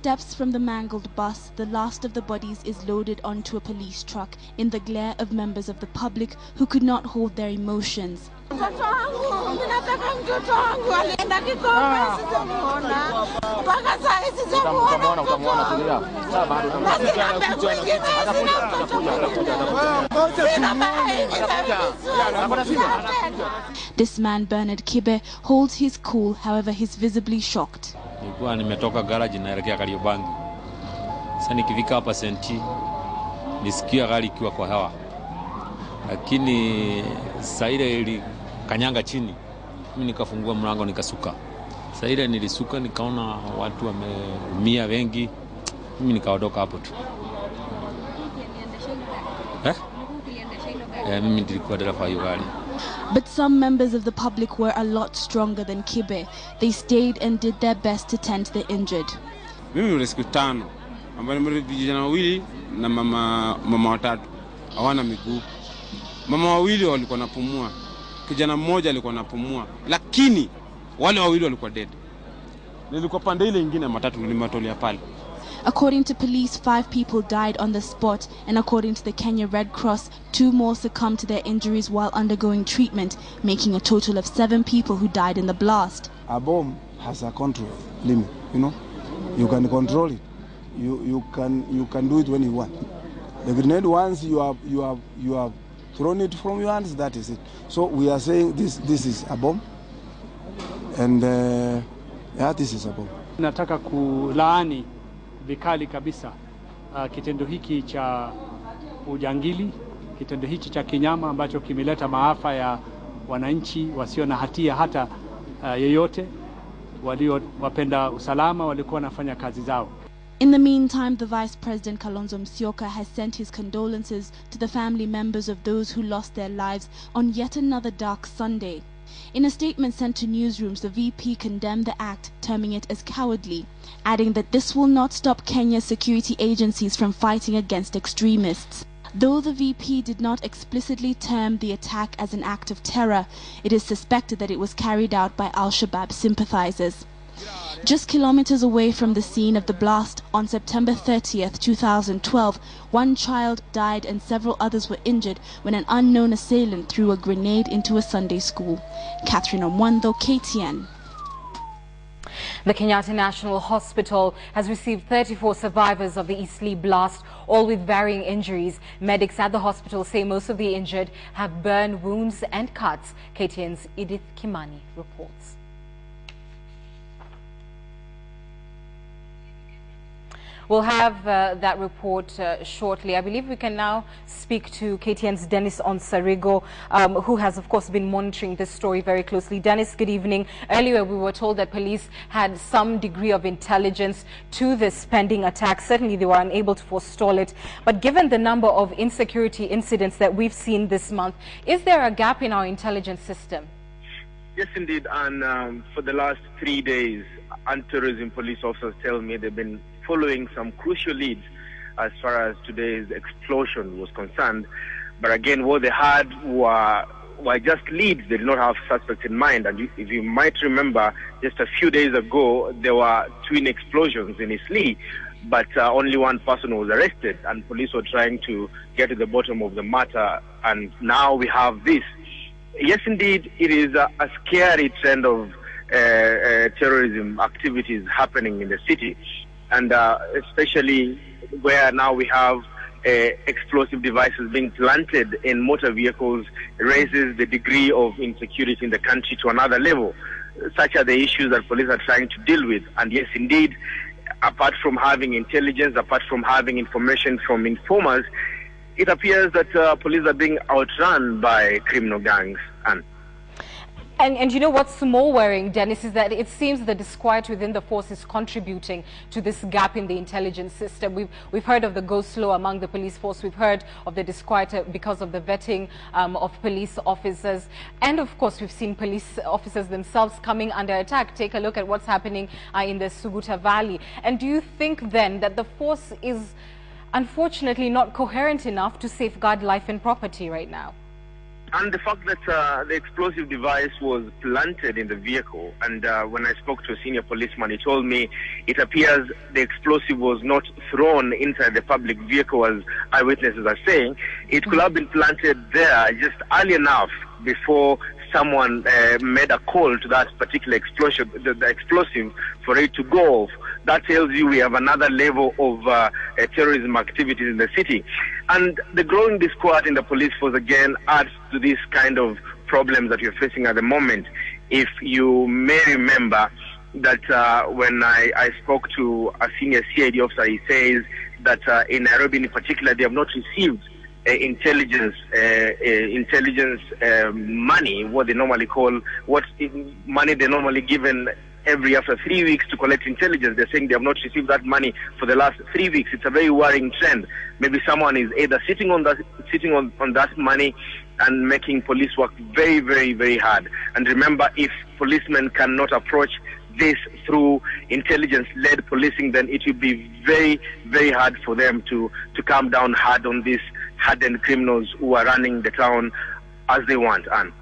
steps from the mangled bus, the last of the bodies is loaded onto a police truck in the glare of members of the public who could not hold their emotions. This man, Bernard Kibe, holds his cool, however he's visibly shocked. Nilikuwa nimetoka garage naelekea Kariobangi. Sasa nikifika hapa senti nisikia gari ikiwa kwa hewa. Lakini saa ile ilikanyanga chini. Mimi nikafungua mlango nikasuka. Saa ile nilisuka nikaona watu wameumia wengi. Mimi nikaondoka hapo tu. Mimi nilikuwa dereva hiyo gari. But some members of the public were a lot stronger than Kibe. They stayed and did their best to tend the injured. Mimi rescue Tana, ambao ni vijana wawili na mama watatu. Hawana miguu. Mama wawili walikuwa wanapumua. Kijana mmoja alikuwa anapumua. Lakini wale wawili walikuwa dead. Nilikuwa pande ile nyingine matatu nimetolea pale. According to police, 5 people died on the spot, and according to the Kenya Red Cross, 2 more succumbed to their injuries while undergoing treatment, making a total of 7 people who died in the blast. A bomb has a control limit, you know. You can control it. You can do it when you want. The grenade, once you have thrown it from your hands, that is it. So we are saying this is a bomb, and this is a bomb. Nataka kulaani vikali kabisa kitendo hiki cha ujangili, kitendo hiki cha kinyama ambacho kimeleta maafa ya wananchi wasio na hatia hata yeyote, walio wapenda usalama walikuwa wanafanya kazi zao. In the meantime, the Vice President Kalonzo Musyoka has sent his condolences to the family members of those who lost their lives on yet another dark Sunday. In a statement sent to newsrooms, the VP condemned the act, terming it as cowardly, adding that this will not stop Kenya's security agencies from fighting against extremists. Though the VP did not explicitly term the attack as an act of terror, it is suspected that it was carried out by Al-Shabaab sympathizers. Just kilometers away from the scene of the blast on September 30th, 2012, 1 child died and several others were injured when an unknown assailant threw a grenade into a Sunday school. Catherine Omwando, KTN. The Kenyatta National Hospital has received 34 survivors of the Eastleigh blast, all with varying injuries. Medics at the hospital say most of the injured have burn wounds and cuts. KTN's Edith Kimani reports. We'll have that report shortly. I believe we can now speak to KTN's Dennis Onsarigo, who has, of course, been monitoring this story very closely. Dennis, good evening. Earlier, we were told that police had some degree of intelligence to this pending attack. Certainly, they were unable to forestall it. But given the number of insecurity incidents that we've seen this month, is there a gap in our intelligence system? Yes, indeed. And for the last 3 days, anti-terrorism police officers tell me they've been following some crucial leads as far as today's explosion was concerned. But again, what they had were just leads. They did not have suspects in mind. And if you might remember, just a few days ago, there were twin explosions in Eastleigh, but only one person was arrested, and police were trying to get to the bottom of the matter. And now we have this. Yes, indeed, it is a scary trend of terrorism activities happening in the city. And especially where now we have explosive devices being planted in motor vehicles raises the degree of insecurity in the country to another level. Such are the issues that police are trying to deal with. And yes, indeed, apart from having intelligence, apart from having information from informers, it appears that police are being outrun by criminal gangs. And you know what's more worrying, Dennis, is that it seems the disquiet within the force is contributing to this gap in the intelligence system. We've heard of the go slow among the police force. We've heard of the disquiet because of the vetting of police officers. And of course, we've seen police officers themselves coming under attack. Take a look at what's happening in the Suguta Valley. And do you think then that the force is unfortunately not coherent enough to safeguard life and property right now? And the fact that the explosive device was planted in the vehicle, and when I spoke to a senior policeman, he told me it appears the explosive was not thrown inside the public vehicle, as eyewitnesses are saying. It could have been planted there just early enough before someone made a call to that particular explosion, the explosive, for it to go off. That tells you we have another level of terrorism activities in the city. And the growing discord in the police force again adds to this kind of problems that you're facing at the moment. If you may remember that when I spoke to a senior CID officer, he says that in Nairobi in particular, they have not received intelligence money, what they normally call, money they normally given every after 3 weeks to collect intelligence. They're saying they have not received that money for the last 3 weeks. It's a very worrying trend. Maybe someone is either sitting on that money and making police work very, very, very hard. And remember, if policemen cannot approach this through intelligence-led policing, then it will be very, very hard for them to come down hard on these hardened criminals who are running the town as they want. Anne.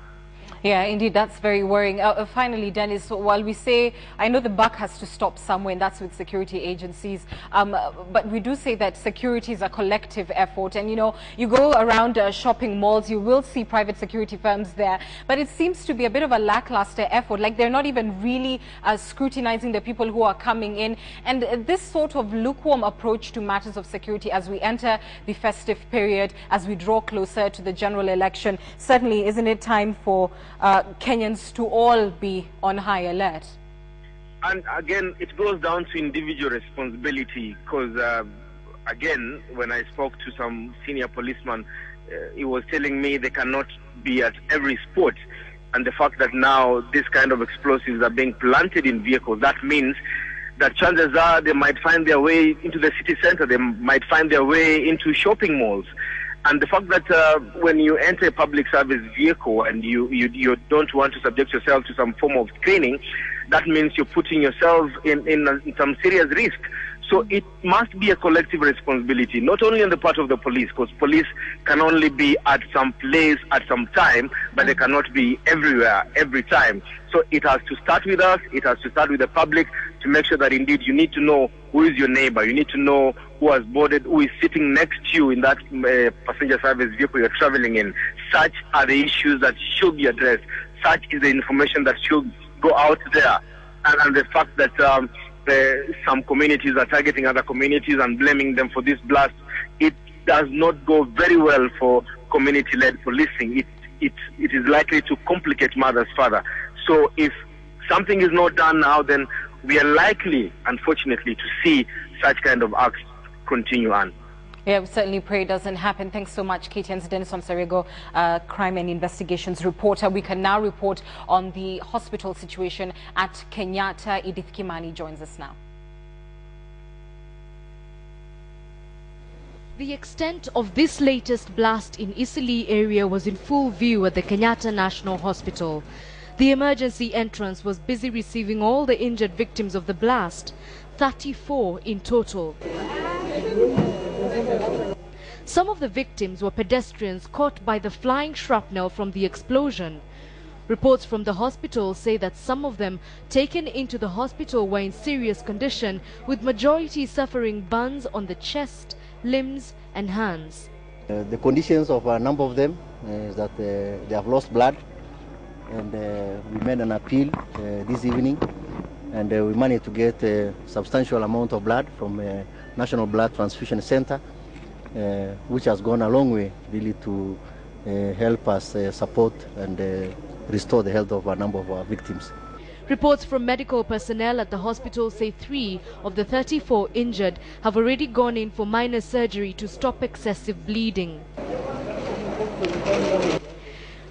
Yeah, indeed, that's very worrying. Finally, Dennis, so while we say, I know the buck has to stop somewhere, and that's with security agencies, but we do say that security is a collective effort. And, you know, you go around shopping malls, you will see private security firms there, but it seems to be a bit of a lackluster effort. Like, they're not even really scrutinizing the people who are coming in. And this sort of lukewarm approach to matters of security as we enter the festive period, as we draw closer to the general election, certainly isn't it time for Kenyans to all be on high alert? And again, it goes down to individual responsibility, because again, when I spoke to some senior policeman, he was telling me they cannot be at every spot. And the fact that now this kind of explosives are being planted in vehicles, that means that chances are they might find their way into the city center, they might find their way into shopping malls. And the fact that when you enter a public service vehicle and you don't want to subject yourself to some form of screening, that means you're putting yourself in some serious risk. So it must be a collective responsibility, not only on the part of the police, because police can only be at some place at some time, but they cannot be everywhere, every time. So it has to start with us, it has to start with the public, to make sure that indeed you need to know who is your neighbor, you need to know who has boarded, who is sitting next to you in that passenger service vehicle you're traveling in. Such are the issues that should be addressed. Such is the information that should go out there. And the fact that some communities are targeting other communities and blaming them for this blast, it does not go very well for community-led policing. It is likely to complicate matters further. So if something is not done now, then we are likely, unfortunately, to see such kind of acts continue on. Yeah, we certainly pray it doesn't happen. Thanks so much, KTN's Dennis Onsarigo, crime and investigations reporter. We can now report on the hospital situation at Kenyatta. Edith Kimani joins us now. The extent of this latest blast in Eastleigh area was in full view at the Kenyatta National Hospital. The emergency entrance was busy receiving all the injured victims of the blast, 34 in total. Some of the victims were pedestrians caught by the flying shrapnel from the explosion. Reports from the hospital say that some of them taken into the hospital were in serious condition, with majority suffering burns on the chest, limbs and hands. The conditions of a number of them is that they have lost blood, and we made an appeal this evening, and we managed to get a substantial amount of blood from National Blood Transfusion Center, which has gone a long way really to help us support and restore the health of a number of our victims. Reports from medical personnel at the hospital say 3 of the 34 injured have already gone in for minor surgery to stop excessive bleeding.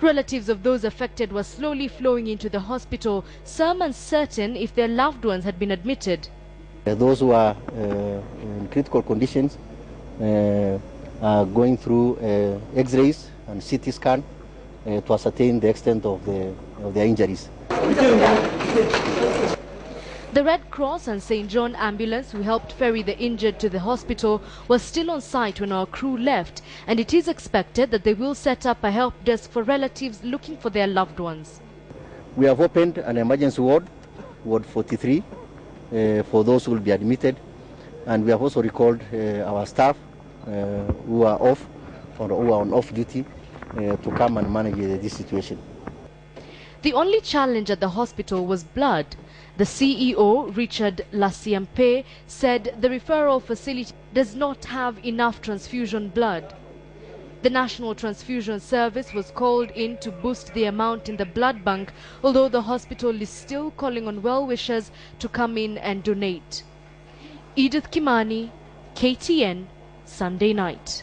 Relatives of those affected were slowly flowing into the hospital, some uncertain if their loved ones had been admitted. Those who are in critical conditions are going through X-rays and CT scan to ascertain the extent of their injuries. The Red Cross and St. John ambulance who helped ferry the injured to the hospital was still on site when our crew left, and it is expected that they will set up a help desk for relatives looking for their loved ones. We have opened an emergency ward, Ward 43, for those who will be admitted, and we have also recalled our staff who are off or who are on off duty to come and manage this situation. The only challenge at the hospital was blood. The CEO, Richard Lasiampe, said the referral facility does not have enough transfusion blood. The National Transfusion Service was called in to boost the amount in the blood bank, although the hospital is still calling on well-wishers to come in and donate. Edith Kimani, KTN, Sunday night.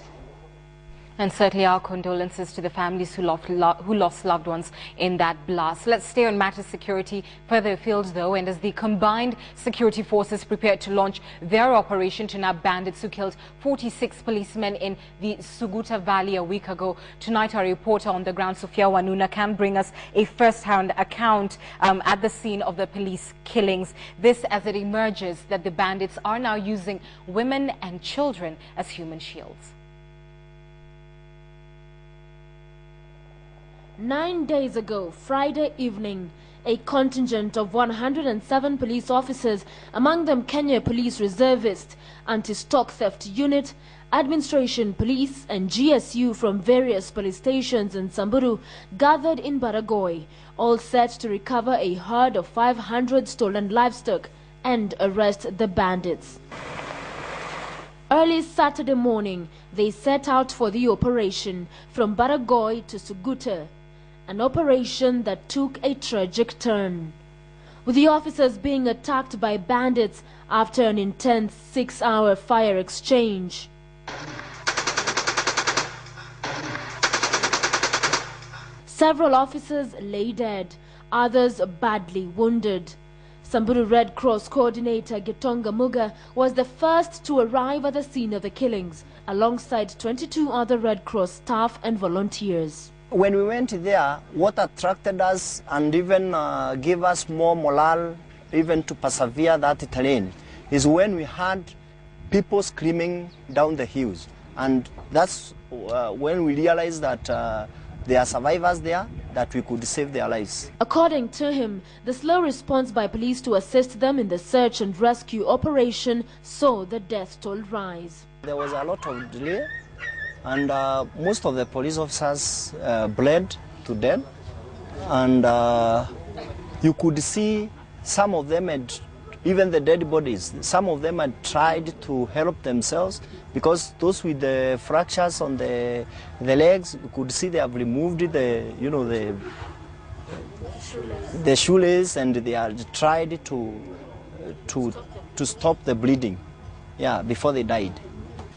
And certainly our condolences to the families who lost loved ones in that blast. Let's stay on matters security further afield though, and as the combined security forces prepare to launch their operation to nab bandits who killed 46 policemen in the Suguta Valley a week ago. Tonight our reporter on the ground, Sophia Wanuna, can bring us a first-hand account at the scene of the police killings. This as it emerges that the bandits are now using women and children as human shields. 9 days ago, Friday evening, a contingent of 107 police officers, among them Kenya Police Reservist, Anti-Stock Theft Unit, Administration Police and GSU from various police stations in Samburu, gathered in Baragoi, all set to recover a herd of 500 stolen livestock and arrest the bandits. Early Saturday morning, they set out for the operation from Baragoi to Suguta, an operation that took a tragic turn, with the officers being attacked by bandits after an intense 6-hour fire exchange. Several officers lay dead, others badly wounded. Samburu Red Cross coordinator Gitonga Muga was the first to arrive at the scene of the killings, alongside 22 other Red Cross staff and volunteers. When we went there, what attracted us and even gave us more morale, even to persevere that terrain, is when we heard people screaming down the hills. And that's when we realized that there are survivors there, that we could save their lives. According to him, the slow response by police to assist them in the search and rescue operation saw the death toll rise. There was a lot of delay, and most of the police officers bled to death, and you could see some of them had, even the dead bodies, some of them had tried to help themselves, because those with the fractures on the legs, you could see they have removed the shoelace, and they had tried to stop the bleeding, before they died.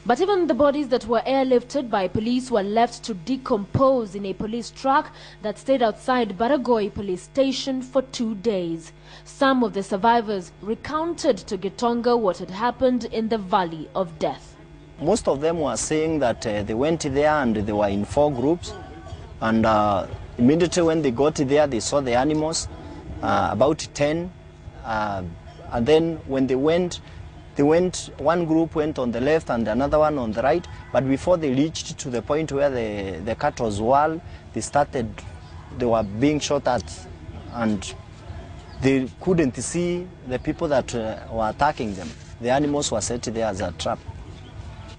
But even the bodies that were airlifted by police were left to decompose in a police truck that stayed outside Baragoi police station for 2 days. Some of the survivors recounted to Gitonga what had happened in the Valley of Death. Most of them were saying that they went there and they were in 4 groups, and immediately when they got there they saw the animals, about 10, and then when they went, one group went on the left and another one on the right, but before they reached to the point where the cattle were, they were being shot at, and they couldn't see the people that were attacking them. The animals were set there as a trap.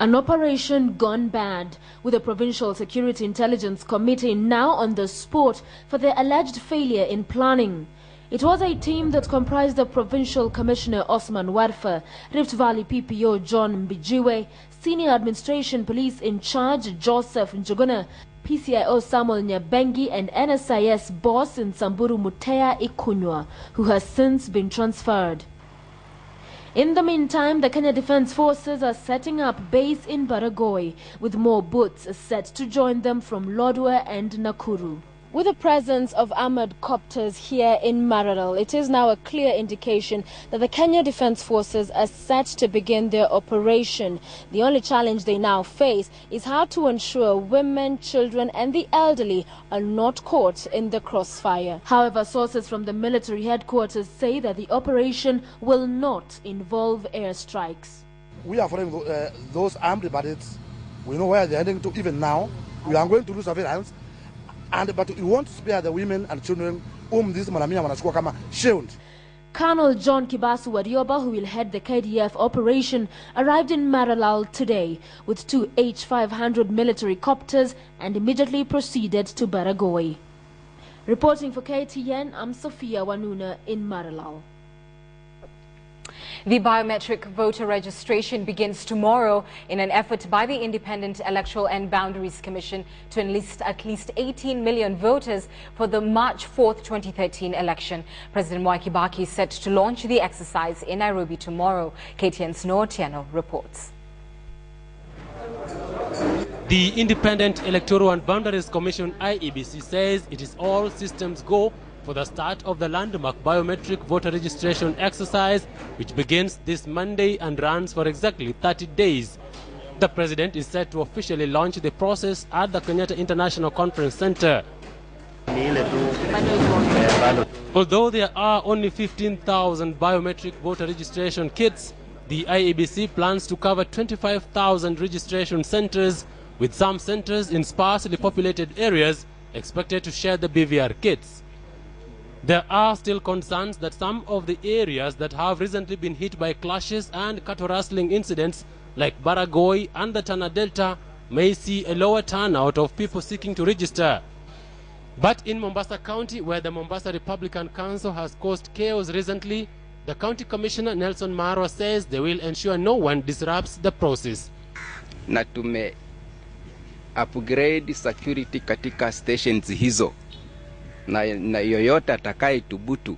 An operation gone bad, with the Provincial Security Intelligence Committee now on the spot for the alleged failure in planning. It was a team that comprised the Provincial Commissioner Osman Warfa, Rift Valley PPO John Mbijiwe, Senior Administration Police in Charge Joseph Njuguna, PCIO Samuel Nyabengi, and NSIS boss in Samburu Mutea Ikunywa, who has since been transferred. In the meantime, the Kenya Defence Forces are setting up base in Baragoi, with more boats set to join them from Lodwar and Nakuru. With the presence of armored copters here in Maralal, it is now a clear indication that the Kenya Defence Forces are set to begin their operation. The only challenge they now face is how to ensure women, children and the elderly are not caught in the crossfire. However, sources from the military headquarters say that the operation will not involve airstrikes. We are following those armed bandits. We know where they're heading to. Even now, we are going to do surveillance. But we want to spare the women and children whom this malamia wanachukua kama shield. Colonel John Kibasu Warioba, who will head the KDF operation, arrived in Maralal today with 2 H-500 military copters and immediately proceeded to Baragoi. Reporting for KTN, I'm Sophia Wanuna in Maralal. The biometric voter registration begins tomorrow in an effort by the Independent Electoral and Boundaries Commission to enlist at least 18 million voters for the March 4th, 2013 election. President Iebc is set to launch the exercise in Nairobi tomorrow. KTN's Noah Tiano reports. The Independent Electoral and Boundaries Commission Iebc says it is all systems go for the start of the landmark biometric voter registration exercise, which begins this Monday and runs for exactly 30 days. The president is set to officially launch the process at the Kenyatta International Conference Center. Although there are only 15,000 biometric voter registration kits, the Iebc plans to cover 25,000 registration centers, with some centers in sparsely populated areas expected to share the BVR kits. There are still concerns that some of the areas that have recently been hit by clashes and cattle rustling incidents like Barra and the Tana Delta may see a lower turnout of people seeking to register. But in Mombasa County, where the Mombasa Republican Council has caused chaos recently, the County Commissioner Nelson Marwa says they will ensure no one disrupts the process. Na tume upgrade security katika stations hizo. Na yoyote atakaye tubutu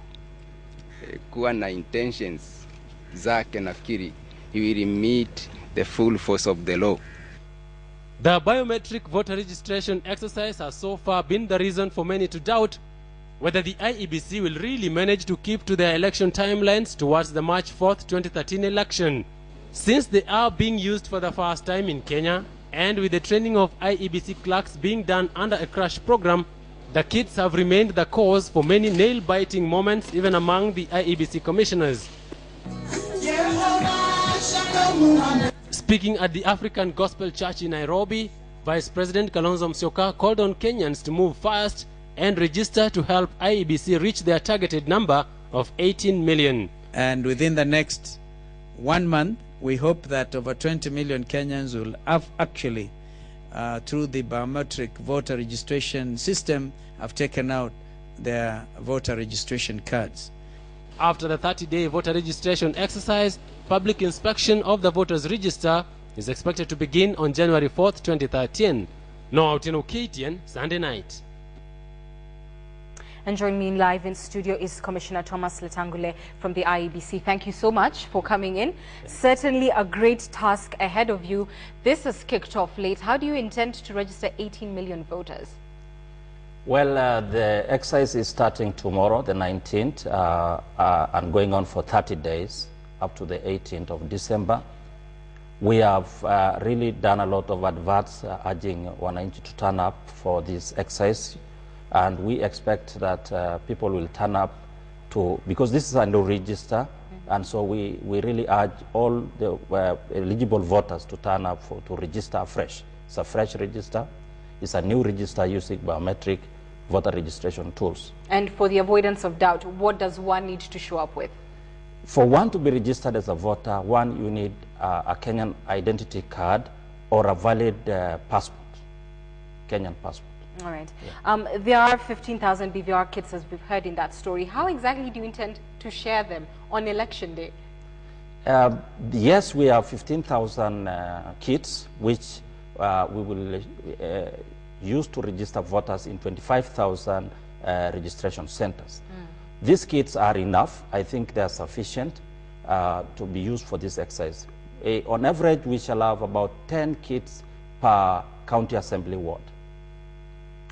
kuwa na intentions zake, nafikiri he will meet the full force of the law. The biometric voter registration exercise has so far been the reason for many to doubt whether the Iebc will really manage to keep to their election timelines towards the March 4th, 2013 election. Since they are being used for the first time in Kenya, and with the training of Iebc clerks being done under a crash program, the kits have remained the cause for many nail-biting moments even among the Iebc commissioners. Speaking at the African Gospel Church in Nairobi, Vice President Kalonzo Musyoka called on Kenyans to move fast and register to help Iebc reach their targeted number of 18 million. And within the next 1 month, we hope that over 20 million Kenyans will have actually through the biometric voter registration system, have taken out their voter registration cards. After the 30-day voter registration exercise, public inspection of the voters' register is expected to begin on January 4th, 2013. Noah Tiano, KTN, Sunday night. And joining me live in studio is Commissioner Thomas Letangule from the Iebc. Thank you so much for coming in. Certainly a great task ahead of you. This has kicked off late. How do you intend to register 18 million voters? Well, the exercise is starting tomorrow, the 19th, and going on for 30 days up to the 18th of December. We have really done a lot of adverts urging wananchi to turn up for this exercise. And we expect that people will turn up to, because this is a new register, and so we really urge all the eligible voters to turn up to register afresh. It's a fresh register. It's a new register using biometric voter registration tools. And for the avoidance of doubt, what does one need to show up with? For one to be registered as a voter, you need a Kenyan identity card or a valid passport, Kenyan passport. All right. Yeah. There are 15,000 BVR kits, as we've heard in that story. How exactly do you intend to share them on election day? Yes, we have 15,000 kits, which we will use to register voters in 25,000 registration centers. These kits are enough. I think they are sufficient to be used for this exercise. On average, we shall have about 10 kits per county assembly ward.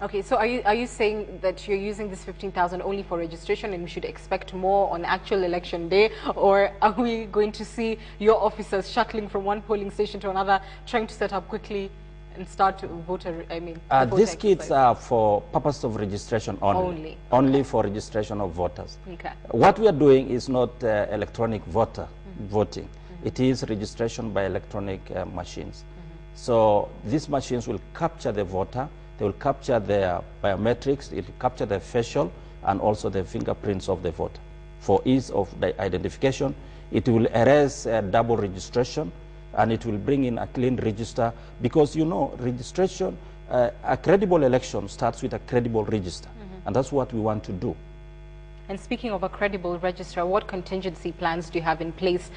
Okay, so are you saying that you're using this 15,000 only for registration and we should expect more on actual election day, or are we going to see your officers shuttling from one polling station to another, trying to set up quickly and start voter, these kits are for purpose of registration only. Only for registration of voters. Okay. What we are doing is not electronic voting. It is registration by electronic machines. So these machines will capture the voter, they will capture their biometrics, it will capture their facial and also the fingerprints of the voter. For ease of the identification, it will erase double registration, and it will bring in a clean register, because you know registration, a credible election starts with a credible register, and that's what we want to do. And speaking of a credible register, what contingency plans do you have in place,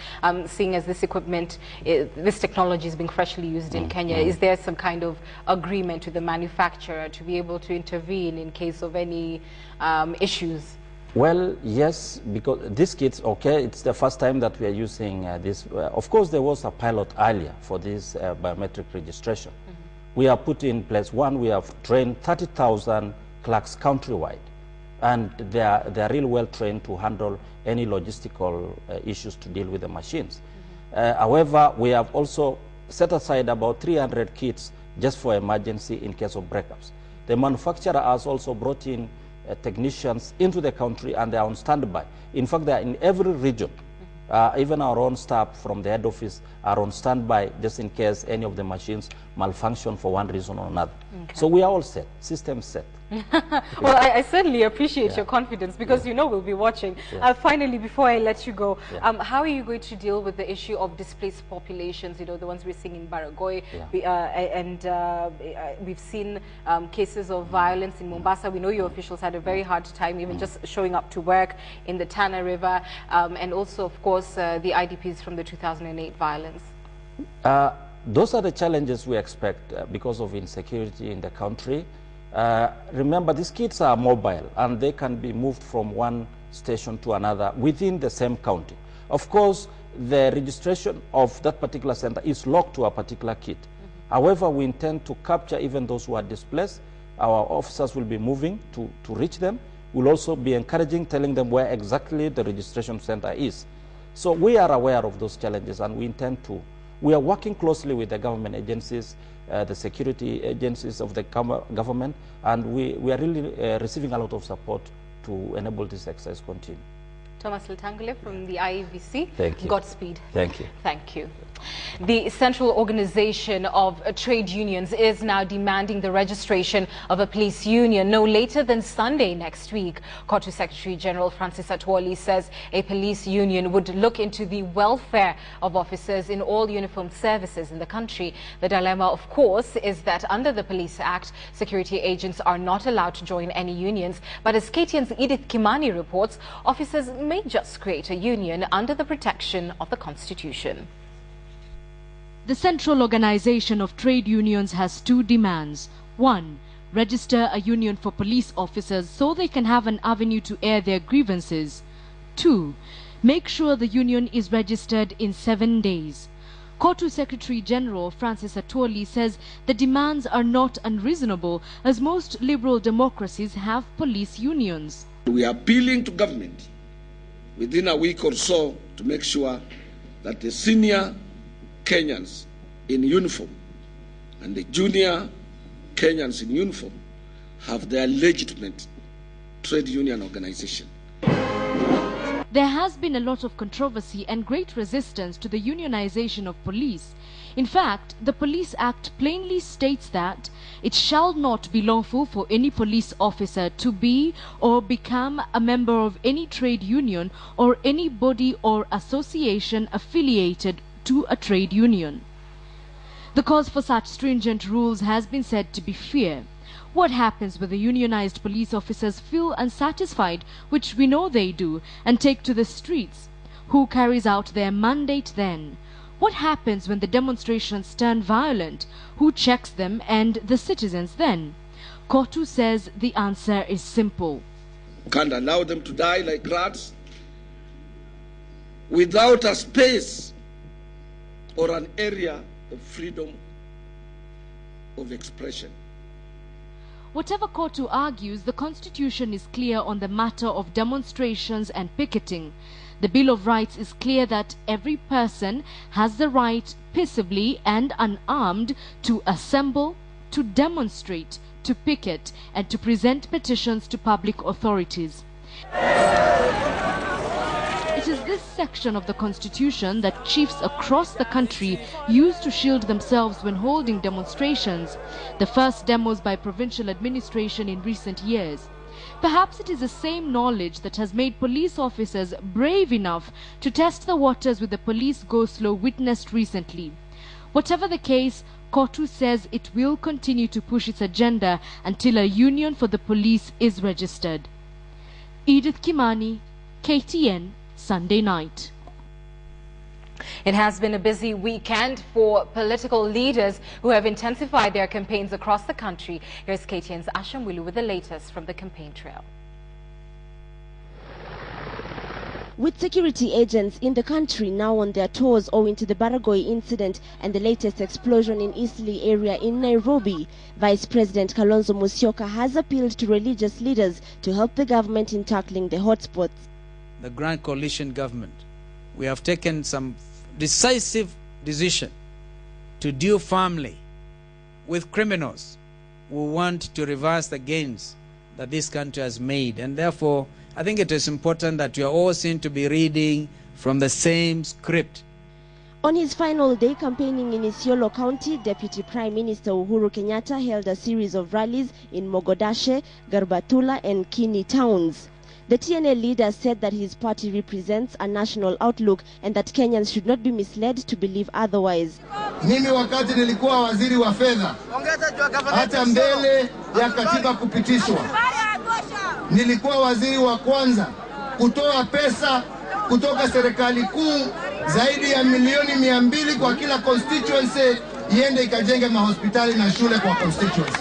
seeing as this equipment, this technology is being freshly used in Kenya? Is there some kind of agreement with the manufacturer to be able to intervene in case of any issues? Well, yes, because these kits, okay, it's the first time that we are using this. Of course, there was a pilot earlier for this biometric registration. We have put in place, one, we have trained 30,000 clerks countrywide, and they are really well trained to handle any logistical issues to deal with the machines. However, we have also set aside about 300 kits just for emergency in case of breakups. The manufacturer has also brought in technicians into the country, and they are on standby. In fact, they are in every region. Even our own staff from the head office are on standby just in case any of the machines malfunction for one reason or another. Okay. So we are all set, system set. Well, I certainly appreciate your confidence, because you know we'll be watching. Finally, before I let you go, how are you going to deal with the issue of displaced populations, you know, the ones we're seeing in Barra, we've seen cases of violence in Mombasa. We know your officials had a very hard time even just showing up to work in the Tana River, and also, of course, the IDPs from the 2008 violence. Those are the challenges we expect because of insecurity in the country. Remember, these kids are mobile, and they can be moved from one station to another within the same county. Of course, the registration of that particular center is locked to a particular kit. However, we intend to capture even those who are displaced. Our officers will be moving to reach them. We'll also be encouraging, telling them where exactly the registration center is. So we are aware of those challenges, and we intend to. We are working closely with the government agencies, the security agencies of the government, and we are really receiving a lot of support to enable this exercise to continue. Thomas Letangule from the Iebc. Thank you. Godspeed. Thank you. Thank you. The Central Organization of Trade Unions is now demanding the registration of a police union no later than Sunday next week. Cotto Secretary General Francis Atole says a police union would look into the welfare of officers in all uniformed services in the country. The dilemma, of course, is that under the Police Act, security agents are not allowed to join any unions. But as KTN's Edith Kimani reports, officers may just create a union under the protection of the Constitution. The Central Organization of Trade Unions has two demands. One, register a union for police officers so they can have an avenue to air their grievances. Two, make sure the union is registered in 7 days. Cotto Secretary General Francis Atole says the demands are not unreasonable, as most liberal democracies have police unions. We are appealing to government within a week or so to make sure that the senior Kenyans in uniform and the junior Kenyans in uniform have their legitimate trade union organization. There has been a lot of controversy and great resistance to the unionization of police. In fact, the Police Act plainly states that it shall not be lawful for any police officer to be or become a member of any trade union or any body or association affiliated to a trade union. The cause for such stringent rules has been said to be fear. What happens when the unionized police officers feel unsatisfied, which we know they do, and take to the streets? Who carries out their mandate then? What happens when the demonstrations turn violent? Who checks them and the citizens then? Cotto says the answer is simple. Can't allow them to die like rats without a space or an area of freedom of expression. Whatever Cotto argues, the Constitution is clear on the matter of demonstrations and picketing. The Bill of Rights is clear that every person has the right, peaceably and unarmed, to assemble, to demonstrate, to picket, and to present petitions to public authorities. It is this section of the Constitution that chiefs across the country use to shield themselves when holding demonstrations, the first demos by provincial administration in recent years. Perhaps it is the same knowledge that has made police officers brave enough to test the waters with the police go-slow witnessed recently. Whatever the case, Cotto says it will continue to push its agenda until a union for the police is registered. Edith Kimani, KTN, Sunday night. It has been a busy weekend for political leaders who have intensified their campaigns across the country. Here's KTN's Asham Wilu with the latest from the campaign trail. With security agents in the country now on their toes owing to the Barra incident and the latest explosion in Eastleigh area in Nairobi, Vice President Kalonzo Musyoka has appealed to religious leaders to help the government in tackling the hotspots. The Grand Coalition government, we have taken some decisive decision to deal firmly with criminals who want to reverse the gains that this country has made. And therefore, I think it is important that we are all seen to be reading from the same script. On his final day campaigning in Isiolo County, Deputy Prime Minister Uhuru Kenyatta held a series of rallies in Mogodashe, Garbatula and Kini towns. The TNA leader said that his party represents a national outlook and that Kenyans should not be misled to believe otherwise. Mimi wakati nilikuwa waziri wa fedha, hata mbele ya katiba kupitishwa, nilikuwa waziri wa kwanza kutoa pesa kutoka serikali kuu zaidi ya milioni 200 kwa kila constituency iende ikajenge mahospitali na shule kwa constituency.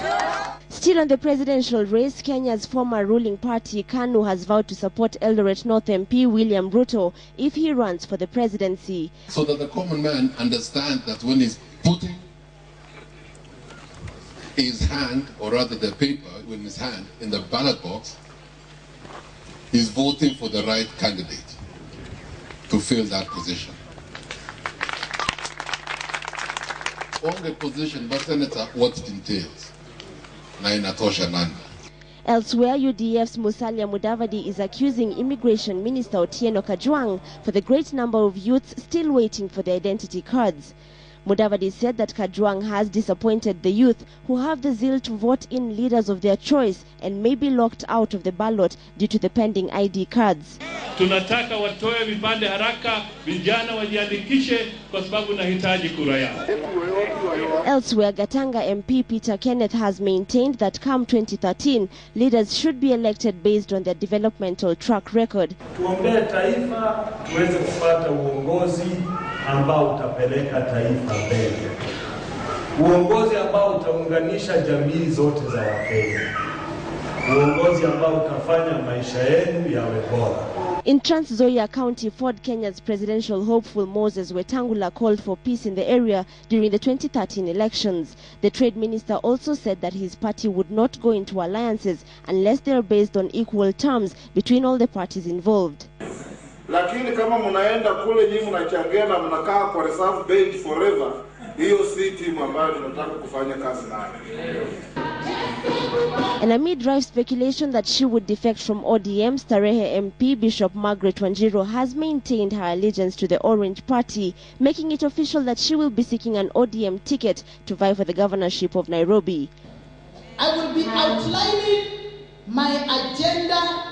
Still on the presidential race, Kenya's former ruling party, KANU, has vowed to support Eldoret North MP William Ruto if he runs for the presidency. So that the common man understands that when he's putting his hand, or rather the paper in his hand, in the ballot box, he's voting for the right candidate to fill that position. On the position, but Senator, what it entails. Elsewhere, UDF's Musalia Mudavadi is accusing Immigration Minister Otieno Kajwang for the great number of youths still waiting for their identity cards. Mudavadi said that Kajwang has disappointed the youth who have the zeal to vote in leaders of their choice and may be locked out of the ballot due to the pending ID cards. Tunataka watoe vipande haraka, vijana wajiandikishe kwa sababu nahitaji kura yao. Elsewhere, Gatanga MP Peter Kenneth has maintained that come 2013, leaders should be elected based on their developmental track record. Tuombee taifa tuweze kupata uongozi ambao utapeleka taifa mbele. Uongozi ambao utaunganisha jamii zote za Wakenya. Uongozi ambao utafanya maisha yenu yawe bora. In Trans Nzoia County, Ford Kenya's presidential hopeful Moses Wetangula called for peace in the area during the 2013 elections. The trade minister also said that his party would not go into alliances unless they are based on equal terms between all the parties involved. Lakini kama mnaenda kule nyinyi mnachangia na mnakaa kwa reserve bench forever, hiyo si timu ambayo tunataka kufanya kazi nayo. And amid rife speculation that she would defect from ODM, Starehe MP Bishop Margaret Wanjiru has maintained her allegiance to the Orange Party, making it official that she will be seeking an ODM ticket to vie for the governorship of Nairobi. I will be outlining my agenda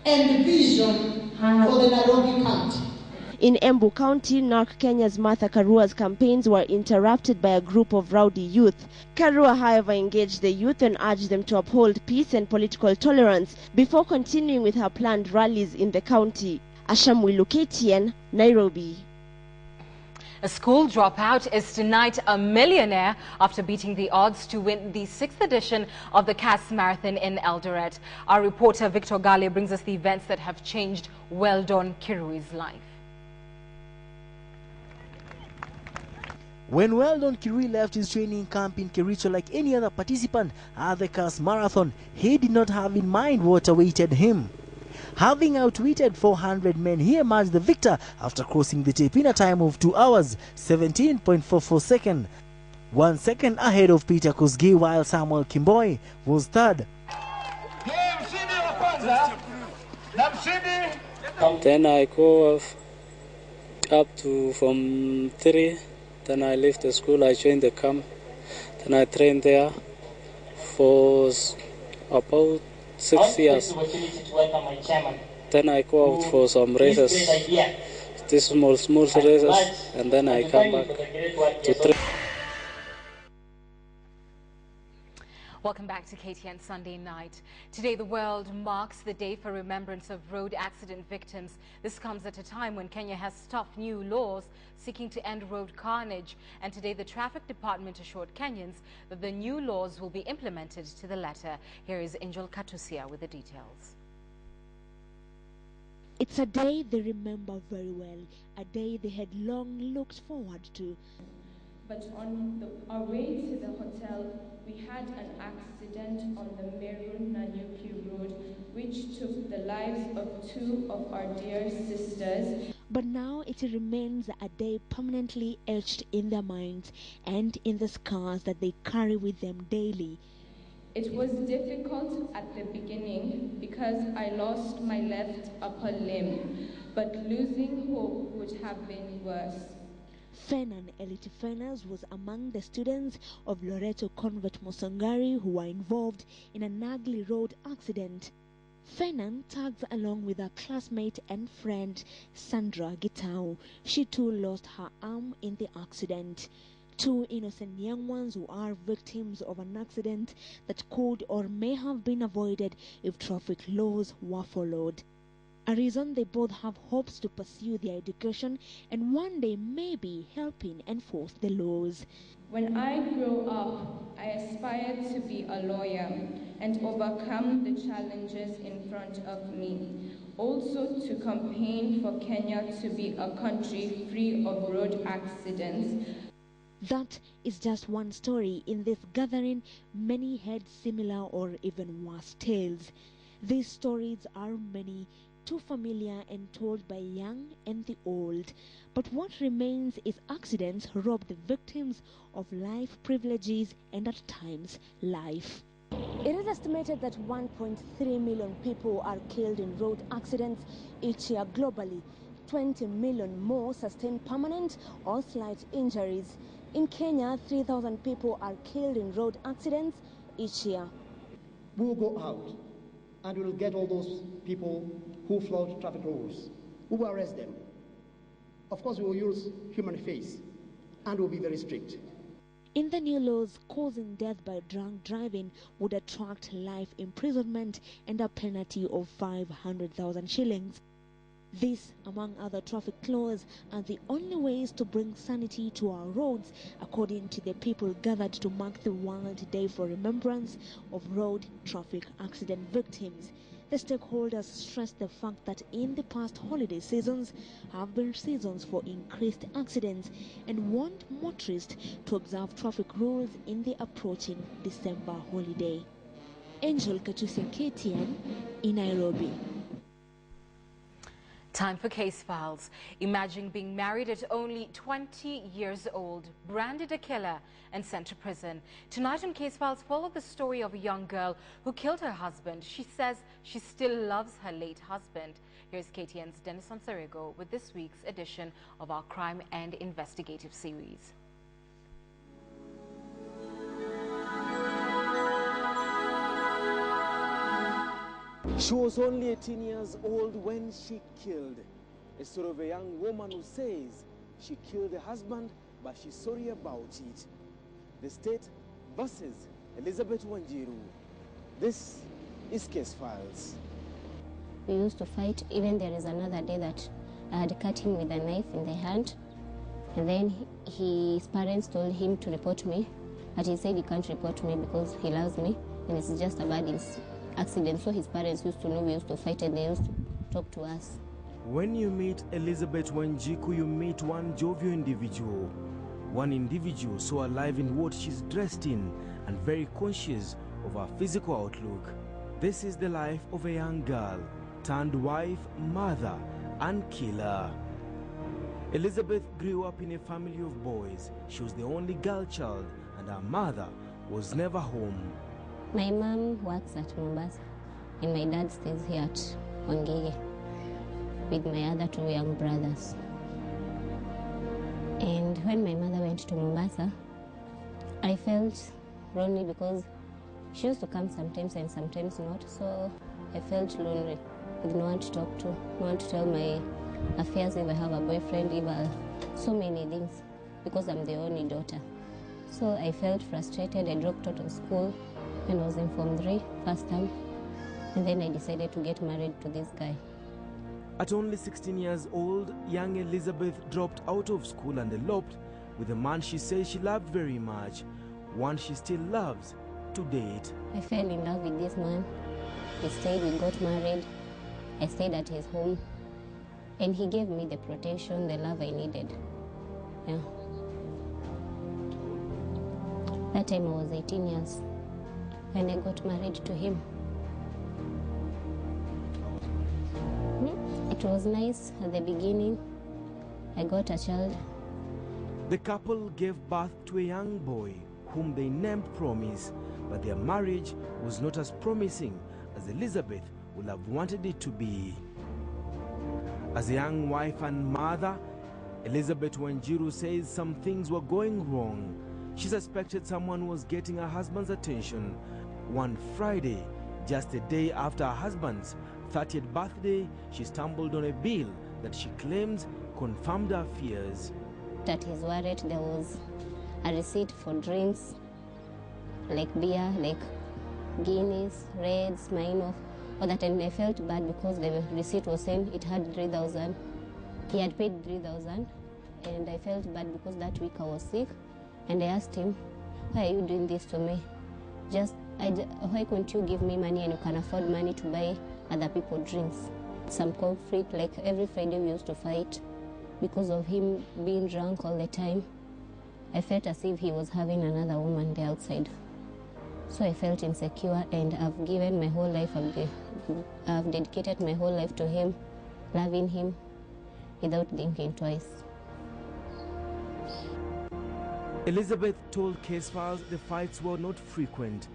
and vision for the Nairobi County. In Embu County, NARC Kenya's Martha Karua's campaigns were interrupted by a group of rowdy youth. Karua, however, engaged the youth and urged them to uphold peace and political tolerance before continuing with her planned rallies in the county. Ashamwilu, KTN, Nairobi. A school dropout is tonight a millionaire after beating the odds to win the 6th edition of the CAS Marathon in Eldoret. Our reporter Victor Gale brings us the events that have changed Weldon Kirui's life. When well-known Kiri left his training camp in Kericho like any other participant at the CAS Marathon, he did not have in mind what awaited him. Having outwitted 400 men, he emerged the victor after crossing the tape in a time of 2 hours, 17.44 seconds. 1 second ahead of Peter Kosgei, while Samuel Kimboi was third. Then I go up to from 3. Then I left the school, I joined the camp. Then I trained there for about 6 years. Then I go out for some races, these small races, and then I come back to train. Welcome back to KTN Sunday Night. Today the world marks the day for remembrance of road accident victims. This comes at a time when Kenya has tough new laws seeking to end road carnage. And today the Traffic Department assured Kenyans that the new laws will be implemented to the letter. Here is Angel Katusia with the details. It's a day they remember very well, a day they had long looked forward to. But on our way to the hotel, we had an accident on the Meru-Nanyuki road, which took the lives of 2 of our dear sisters. But now it remains a day permanently etched in their minds and in the scars that they carry with them daily. It was difficult at the beginning because I lost my left upper limb, but losing hope would have been worse. Fenan Elite Fenas was among the students of Loreto Convent Mosangari who were involved in an ugly road accident. Fenan tags along with her classmate and friend Sandra Gitau. She too lost her arm in the accident. 2 innocent young ones who are victims of an accident that could or may have been avoided if traffic laws were followed. A reason they both have hopes to pursue their education and one day maybe helping enforce the laws. When I grow up, I aspire to be a lawyer and overcome the challenges in front of me. Also to campaign for Kenya to be a country free of road accidents. That is just one story. In this gathering, many had similar or even worse tales. These stories are many, too familiar and told by young and the old. But what remains is accidents rob the victims of life privileges and at times life. It is estimated that 1.3 million people are killed in road accidents each year globally. 20 million more sustain permanent or slight injuries. In Kenya, 3,000 people are killed in road accidents each year. We will go out and we will get all those people who flout traffic rules. We will arrest them. Of course, we will use human face and we will be very strict. In the new laws, causing death by drunk driving would attract life imprisonment and a penalty of 500,000 shillings. This, among other traffic laws, are the only ways to bring sanity to our roads, according to the people gathered to mark the World Day for Remembrance of Road Traffic Accident Victims. The stakeholders stressed the fact that in the past holiday seasons have been seasons for increased accidents and warned motorists to observe traffic rules in the approaching December holiday. Angel Katusia, KTN in Nairobi. Time for case files. Imagine being married at only 20 years old, branded a killer and sent to prison. Tonight on Case Files, follow the story of a young girl who killed her husband. She says she still loves her late husband. Here's KTN's Dennis Onsarigo with this week's edition of our Crime and Investigative series. She was only 18 years old when she killed. A story of a young woman who says she killed her husband, but she's sorry about it. The state versus Elizabeth Wanjiru. This is Case Files. We used to fight. Even there is another day that I had cut him with a knife in the hand. And then his parents told him to report me. But he said he can't report me because he loves me and it's just a bad accident. So his parents used to know we used to fight and they used to talk to us. When you meet Elizabeth Wanjiku, you meet one jovial individual. One individual so alive in what she's dressed in and very conscious of her physical outlook. This is the life of a young girl, turned wife, mother, and killer. Elizabeth grew up in a family of boys. She was the only girl child and her mother was never home. My mom works at Mombasa and my dad stays here at Wangige with my other two young brothers. And when my mother went to Mombasa, I felt lonely because she used to come sometimes and sometimes not, so I felt lonely with no one to talk to, no one to tell my affairs if I have a boyfriend, if so many things, because I'm the only daughter. So I felt frustrated. I dropped out of school when I was in Form 3, first term, and then I decided to get married to this guy. At only 16 years old, young Elizabeth dropped out of school and eloped with a man she says she loved very much, one she still loves to date. I fell in love with this man. We stayed, we got married. I stayed at his home, and he gave me the protection, the love I needed. Yeah. That time I was 18 years when I got married to him. It was nice at the beginning. I got a child. The couple gave birth to a young boy whom they named Promise, but their marriage was not as promising as Elizabeth would have wanted it to be. As a young wife and mother, Elizabeth Wanjiru says some things were going wrong. She suspected someone was getting her husband's attention. One Friday, just a day after her husband's 30th birthday, she stumbled on a bill that she claims confirmed her fears. At his wallet, there was a receipt for drinks, like beer, like Guinness, Reds, Smirnoff, all that, and I felt bad because the receipt was saying it had 3,000. He had paid 3,000, and I felt bad because that week I was sick, and I asked him, why are you doing this to me? Why couldn't you give me money and you can afford money to buy other people drinks? Some conflict, like every Friday we used to fight because of him being drunk all the time. I felt as if he was having another woman there outside. So I felt insecure, and I've given my whole life, I've dedicated my whole life to him, loving him without thinking twice. Elizabeth told case files the fights were not frequent,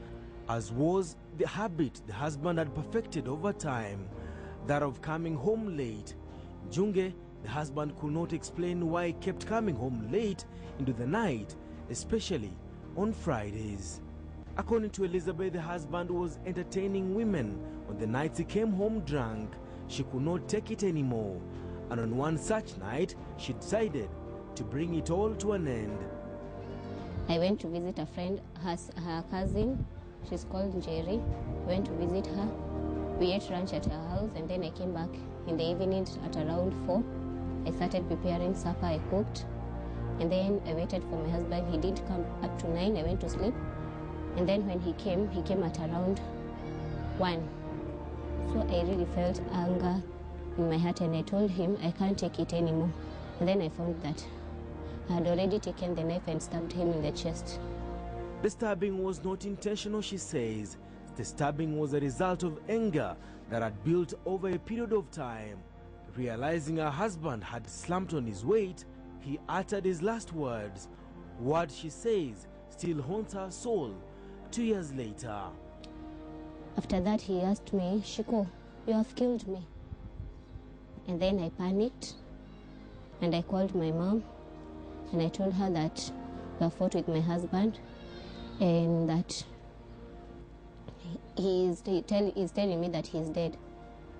as was the habit the husband had perfected over time, that of coming home late. Junge, the husband, could not explain why he kept coming home late into the night, especially on Fridays. According to Elizabeth, the husband was entertaining women on the nights he came home drunk. She could not take it anymore, and on one such night, she decided to bring it all to an end. I went to visit a friend, her cousin. She's called Jerry. Went to visit her. We ate lunch at her house, and then I came back in the evening at around 4. I started preparing supper. I cooked, and then I waited for my husband. He didn't come up to 9. I went to sleep, and then when he came at around 1. So I really felt anger in my heart, and I told him I can't take it anymore. And then I found that I had already taken the knife and stabbed him in the chest. The stabbing was not intentional, she says. The stabbing was a result of anger that had built over a period of time. Realizing her husband had slumped on his weight, he uttered his last words. Words she says still haunts her soul 2 years later. After that, he asked me, Shiko, you have killed me. And then I panicked, and I called my mom, and I told her that I fought with my husband, and that he's telling me that he's dead.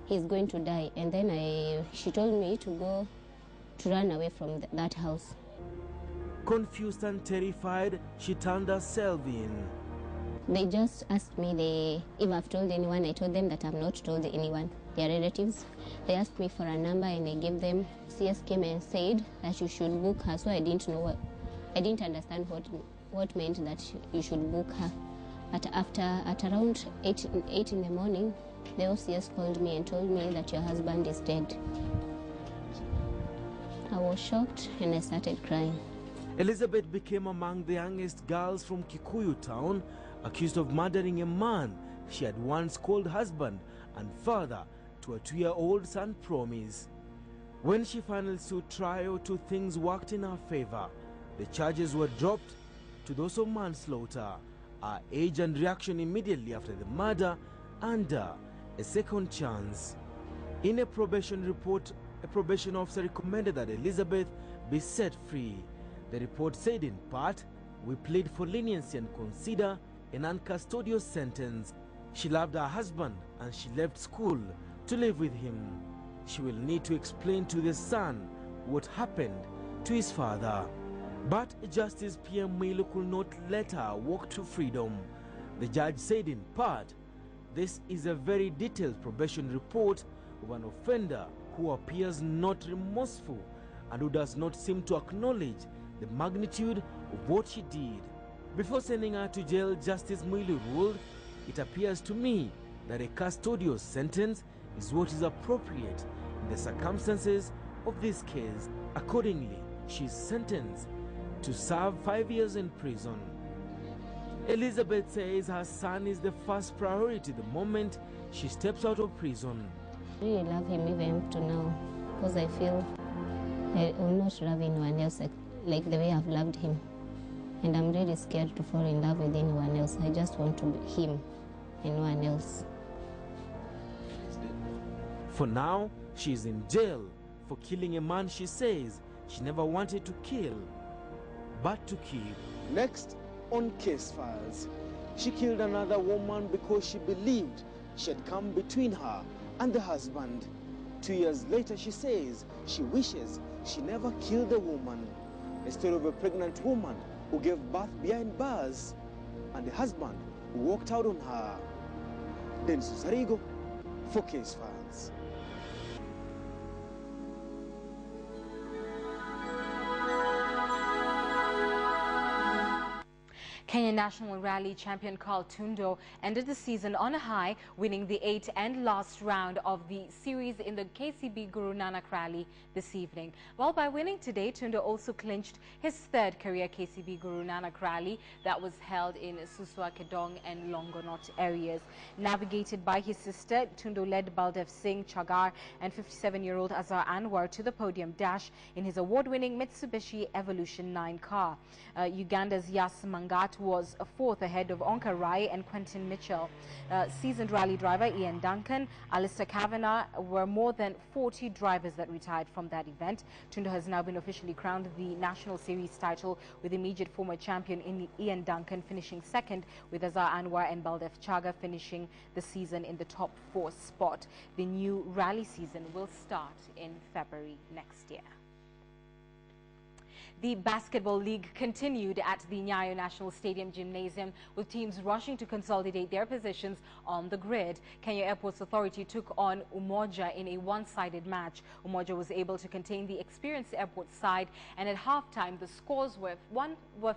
He's going to die. And then she told me to run away from that house. Confused and terrified, she turned herself in. They just asked me if I've told anyone. I told them that I've not told anyone. Their relatives. They asked me for a number, and I gave them. CS came and said that you should book her. So I didn't understand what meant that you should book her. At around 8 in the morning, the OCS called me and told me that your husband is dead. I was shocked, and I started crying. Elizabeth became among the youngest girls from Kikuyu town accused of murdering a man she had once called husband and father to a 2-year-old son Promise. When she finally stood trial, two things worked in her favor. The charges were dropped to those of manslaughter, her age and reaction immediately after the murder, and a second chance. In a probation report, a probation officer recommended that Elizabeth be set free. The report said in part, "We plead for leniency and consider a non-custodial sentence. She loved her husband and she left school to live with him. She will need to explain to the son what happened to his father." But Justice PM Milu could not let her walk to freedom. The judge said in part, "This is a very detailed probation report of an offender who appears not remorseful and who does not seem to acknowledge the magnitude of what she did." Before sending her to jail, Justice Milu ruled, "It appears to me that a custodial sentence is what is appropriate in the circumstances of this case." Accordingly, she is sentenced to serve 5 years in prison. Elizabeth says her son is the first priority the moment she steps out of prison. I really love him even up to now, because I feel I will not love anyone else like the way I've loved him. And I'm really scared to fall in love with anyone else. I just want to be him and no one else. For now, she is in jail for killing a man she says she never wanted to kill, but to keep. Next on Case Files, she killed another woman because she believed she had come between her and the husband. 2 years later, she says she wishes she never killed the woman. A story of a pregnant woman who gave birth behind bars and the husband who walked out on her. Dennis Zarigo for Case Files. Kenya National Rally champion Carl Tundo ended the season on a high, winning the 8th and last round of the series in the KCB Guru Nanak Rally this evening. Well, by winning today, Tundo also clinched his 3rd career KCB Guru Nanak Rally that was held in Suswa, Kedong and Longonot areas. Navigated by his sister, Tundo led Baldev Singh Chagar and 57-year-old Azhar Anwar to the podium dash in his award-winning Mitsubishi Evolution 9 car. Uganda's Yas Mangat was 4th ahead of Onka Rai and Quentin Mitchell. Seasoned rally driver Ian Duncan, Alistair Kavanagh were more than 40 drivers that retired from that event. Tundo has now been officially crowned the National Series title, with immediate former champion Ian Duncan finishing 2nd, with Azhar Anwar and Baldev Chaga finishing the season in the top 4 spot. The new rally season will start in February next year. The Basketball League continued at the Nyayo National Stadium Gymnasium, with teams rushing to consolidate their positions on the grid. Kenya Airports Authority took on Umoja in a one-sided match. Umoja was able to contain the experienced airport side, and at halftime the scores were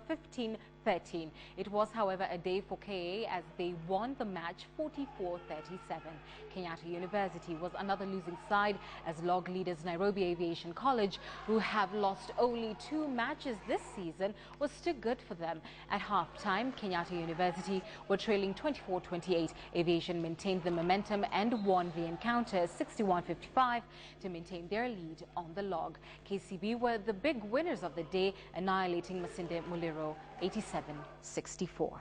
15-13. It was, however, a day for KA as they won the match 44-37. Kenyatta University was another losing side, as log leaders Nairobi Aviation College, who have lost only 2 matches this season, was too good for them. At halftime, Kenyatta University were trailing 24-28. Aviation maintained the momentum and won the encounter 61-55 to maintain their lead on the log. KCB were the big winners of the day, annihilating Masinde Muliro 87-64.